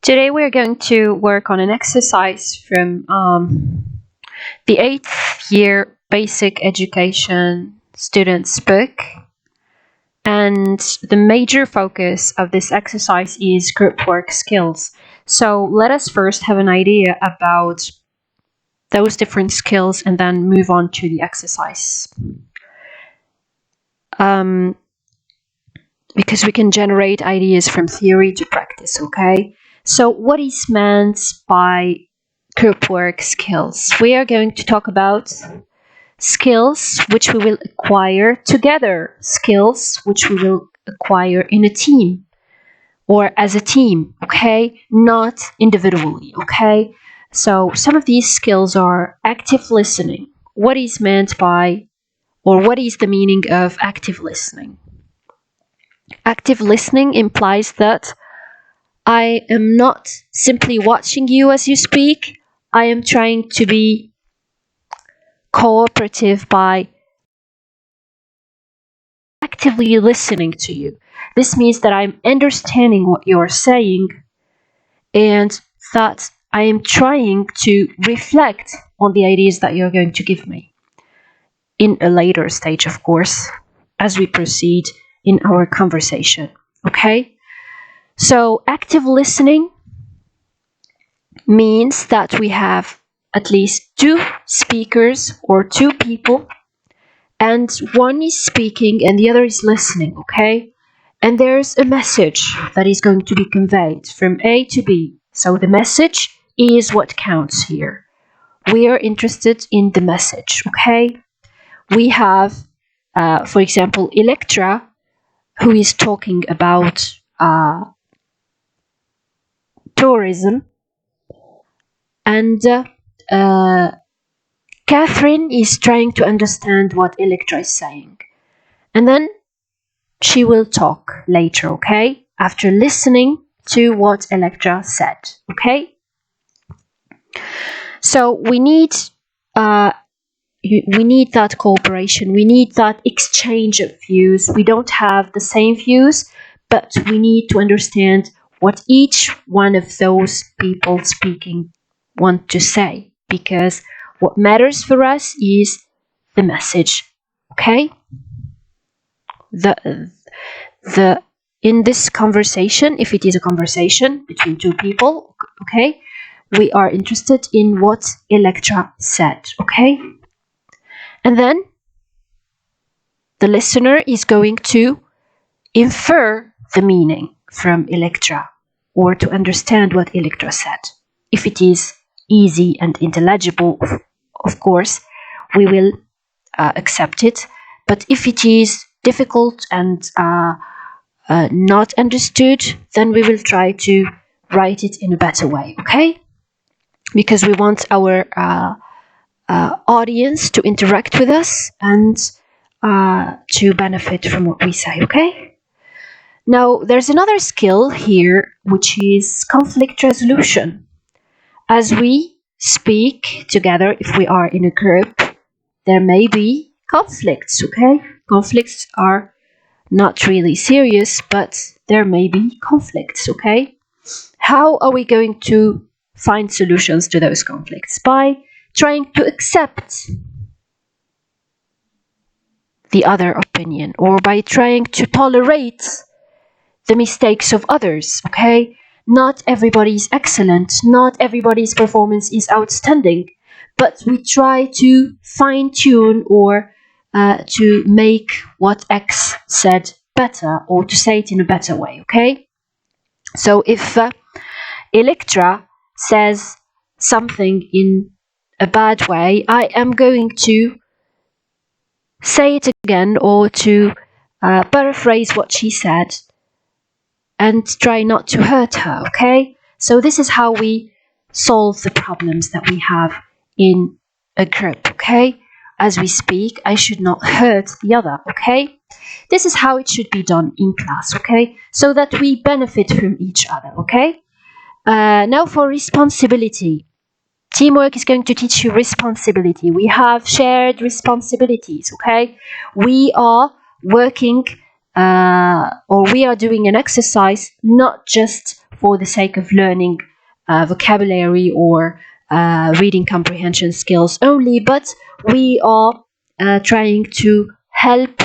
Today we're going to work on an exercise from the 8th year basic education students book, and the major focus of this exercise is group work skills. So let us first have an idea about those different skills and then move on to the exercise. Because we can generate ideas from theory to practice, okay? So what is meant by group work skills? We are going to talk about skills which we will acquire together, skills which we will acquire in a team or as a team, okay? Not individually, okay? So some of these skills are active listening. What is meant by, or what is the meaning of active listening? Active listening implies that I am not simply watching you as you speak. I am trying to be cooperative by actively listening to you. This means that I'm understanding what you're saying and that I am trying to reflect on the ideas that you're going to give me in a later stage, of course, as we proceed in our conversation. Okay? So active listening means that we have at least two speakers or two people, and one is speaking and the other is listening, okay? And there's a message that is going to be conveyed from A to B. So the message is what counts here. We are interested in the message, okay? We have, for example, Electra, who is talking about tourism, and Catherine is trying to understand what Electra is saying. And then she will talk later, okay? After listening to what Electra said, okay? So we need that cooperation. We need that exchange of views. We don't have the same views, but we need to understand what each one of those people speaking want to say, because what matters for us is the message, okay? In this conversation, if it is a conversation between two people, okay, we are interested in what Electra said, okay? And then the listener is going to infer the meaning from Electra, or to understand what Electra said. If it is easy and intelligible, of course, we will accept it. But if it is difficult and not understood, then we will try to write it in a better way, okay? Because we want our audience to interact with us and to benefit from what we say, okay? Now, there's another skill here, which is conflict resolution. As we speak together, if we are in a group, there may be conflicts, okay? Conflicts are not really serious, but there may be conflicts, okay? How are we going to find solutions to those conflicts? By trying to accept the other opinion, or by trying to tolerate the mistakes of others, okay? Not everybody is excellent, not everybody's performance is outstanding, but we try to fine-tune or to make what X said better, or to say it in a better way, okay? So if Electra says something in a bad way, I am going to say it again, or to paraphrase what she said and try not to hurt her, okay? So this is how we solve the problems that we have in a group, okay? As we speak, I should not hurt the other, okay? This is how it should be done in class, okay? So that we benefit from each other, okay? Now for responsibility. Teamwork is going to teach you responsibility. We have shared responsibilities, okay? We are working or we are doing an exercise not just for the sake of learning vocabulary or reading comprehension skills only, but we are trying to help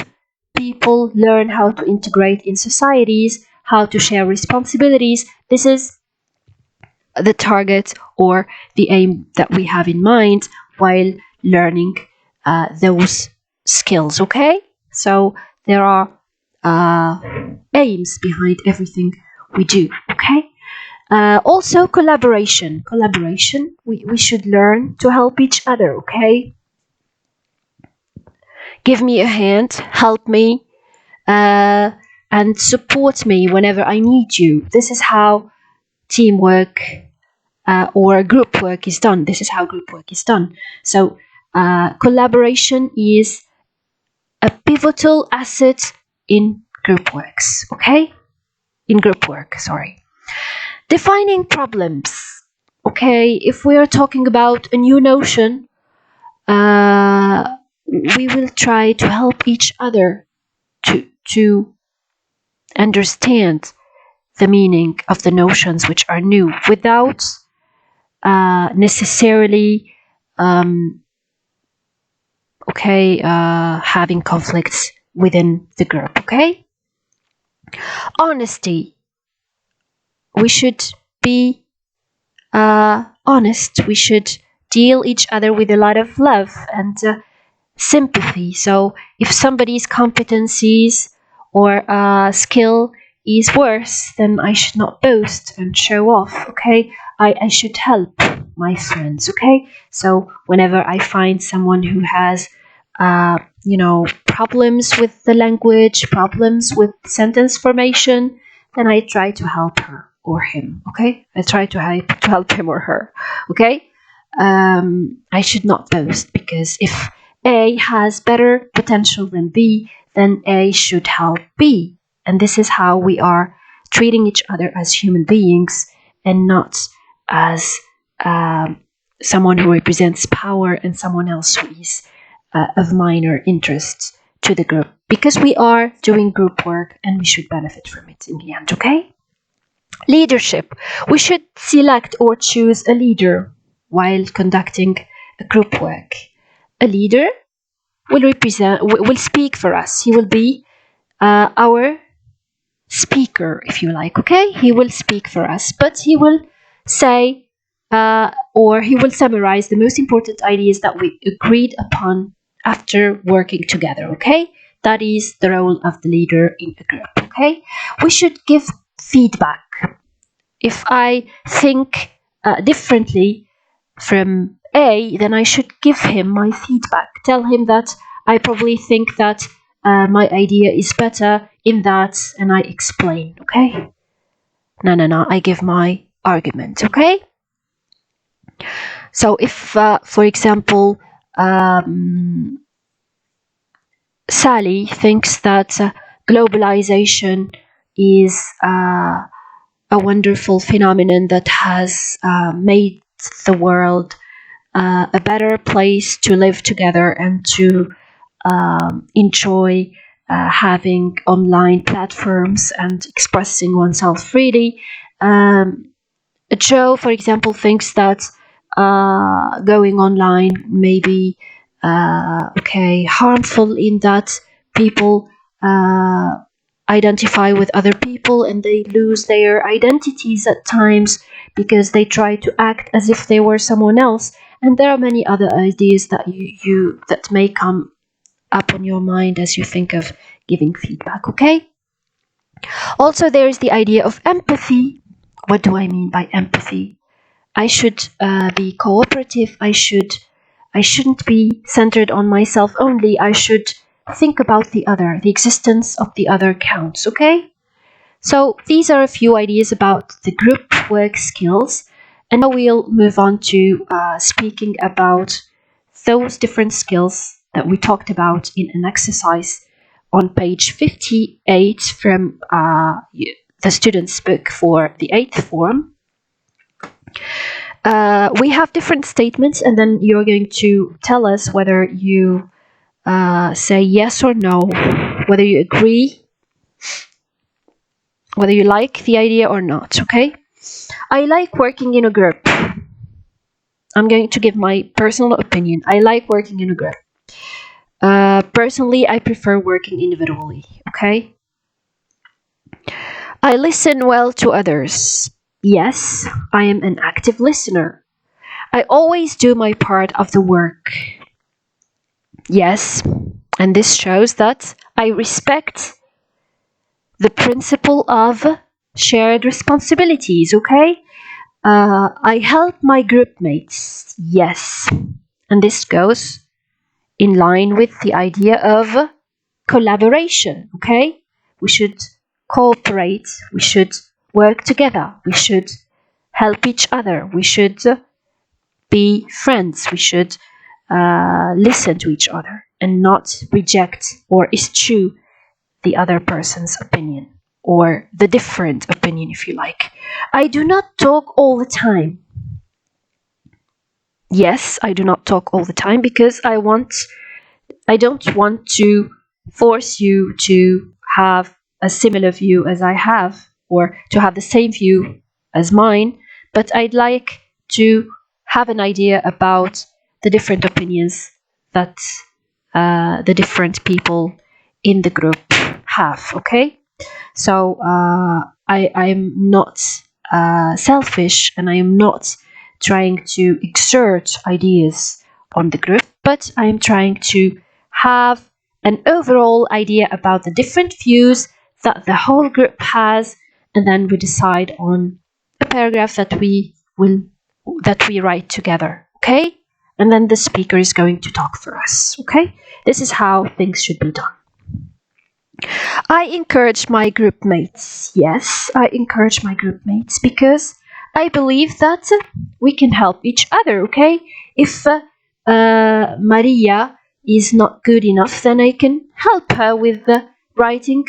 people learn how to integrate in societies, how to share responsibilities. This is the target or the aim that we have in mind while learning those skills. Okay, so there are aims behind everything we do. Okay, also collaboration, we should learn to help each other. Okay, give me a hand, help me, uh, and support me whenever I need you. This is how teamwork or group work is done. This is how group work is done. So collaboration is a pivotal asset in group works. Okay, in group work. Sorry. Defining problems. Okay, if we are talking about a new notion, we will try to help each other to understand the meaning of the notions which are new without necessarily having conflicts within the group. Okay, honesty, we should be honest, we should deal each other with a lot of love and sympathy. So if somebody's competencies or skill is worse, then I should not boast and show off. Okay, I should help my friends. Okay, so whenever I find someone who has problems with the language, problems with sentence formation, then I try to help her or him. Okay, I try to help him or her. Okay, I should not boast, because if A has better potential than B, then A should help B. And this is how we are treating each other as human beings and not as someone who represents power and someone else who is of minor interest to the group. Because we are doing group work and we should benefit from it in the end, okay? Leadership. We should select or choose a leader while conducting a group work. A leader will speak for us. He will be our speaker, if you like. Okay, he will speak for us, but he will say or he will summarize the most important ideas that we agreed upon after working together. Okay, that is the role of the leader in a group. Okay, we should give feedback. If I think differently from A, then I should give him my feedback. Tell him that I probably think that my idea is better in that, and I explain. Okay? No. I give my argument. Okay? So if, for example, Sally thinks that globalization is a wonderful phenomenon that has made the world a better place to live together and to enjoy having online platforms and expressing oneself freely. Joe, for example, thinks that going online may be harmful in that people identify with other people and they lose their identities at times because they try to act as if they were someone else. And there are many other ideas that that may come up on your mind as you think of giving feedback. Okay. Also, there is the idea of empathy. What do I mean by empathy? I should be cooperative. I shouldn't be centered on myself only. I should think about the other. The existence of the other counts. Okay. So these are a few ideas about the group work skills. And now we'll move on to speaking about those different skills that we talked about in an exercise on page 58 from the student's book for the 8th form. We have different statements, and then you're going to tell us whether you say yes or no, whether you agree whether you like the idea or not, okay? I like working in a group. I'm going to give my personal opinion. I like working in a group. Personally, I prefer working individually, okay? I listen well to others. Yes, I am an active listener. I always do my part of the work. Yes, and this shows that I respect the principle of shared responsibilities, okay? I help my group mates. Yes, and this goes in line with the idea of collaboration, okay? We should cooperate, we should work together, we should help each other, we should be friends, we should listen to each other and not reject or eschew the other person's opinion or the different opinion, if you like. I do not talk all the time. Yes, I do not talk all the time because I don't want to force you to have a similar view as I have or to have the same view as mine, but I'd like to have an idea about the different opinions that the different people in the group have, okay? So I'm not selfish and I am not trying to exert ideas on the group, but I'm trying to have an overall idea about the different views that the whole group has, and then we decide on a paragraph that we write together, okay? And then the speaker is going to talk for us, okay? This is how things should be done. I encourage my group mates. Yes, I encourage my group mates because I believe that we can help each other, okay? If Maria is not good enough, then I can help her with writing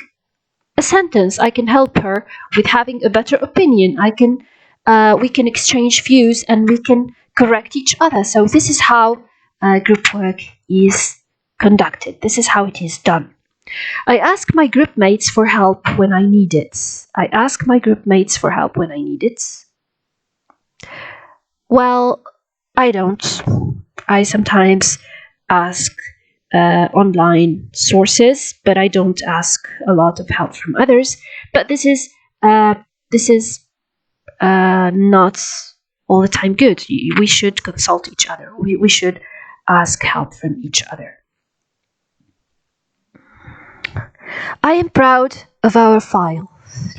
a sentence. I can help her with having a better opinion. We can exchange views and we can correct each other. So this is how group work is conducted. This is how it is done. I ask my group mates for help when I need it. I ask my group mates for help when I need it. Well, I don't. I sometimes ask online sources, but I don't ask a lot of help from others. But this is not all the time good. We should consult each other. We should ask help from each other. I am proud of our file.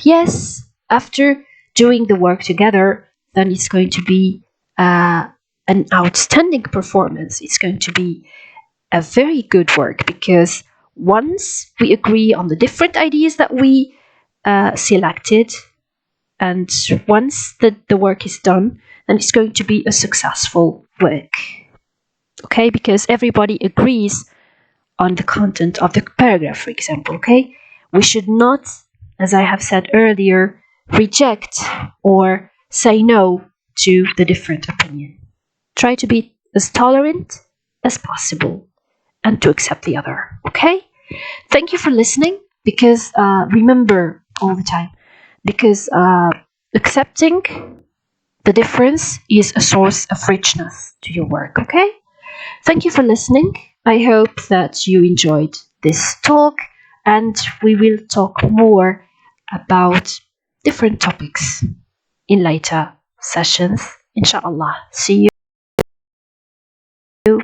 Yes, after doing the work together, then it's going to be an outstanding performance. It's going to be a very good work because once we agree on the different ideas that we selected, and once the work is done, then it's going to be a successful work. Okay, because everybody agrees on the content of the paragraph, for example, okay? We should not, as I have said earlier, reject or say no to the different opinion. Try to be as tolerant as possible and to accept the other, okay? Thank you for listening because remember all the time, because accepting the difference is a source of richness to your work, okay? Thank you for listening. I hope that you enjoyed this talk and we will talk more about different topics in later sessions. Inshallah. See you.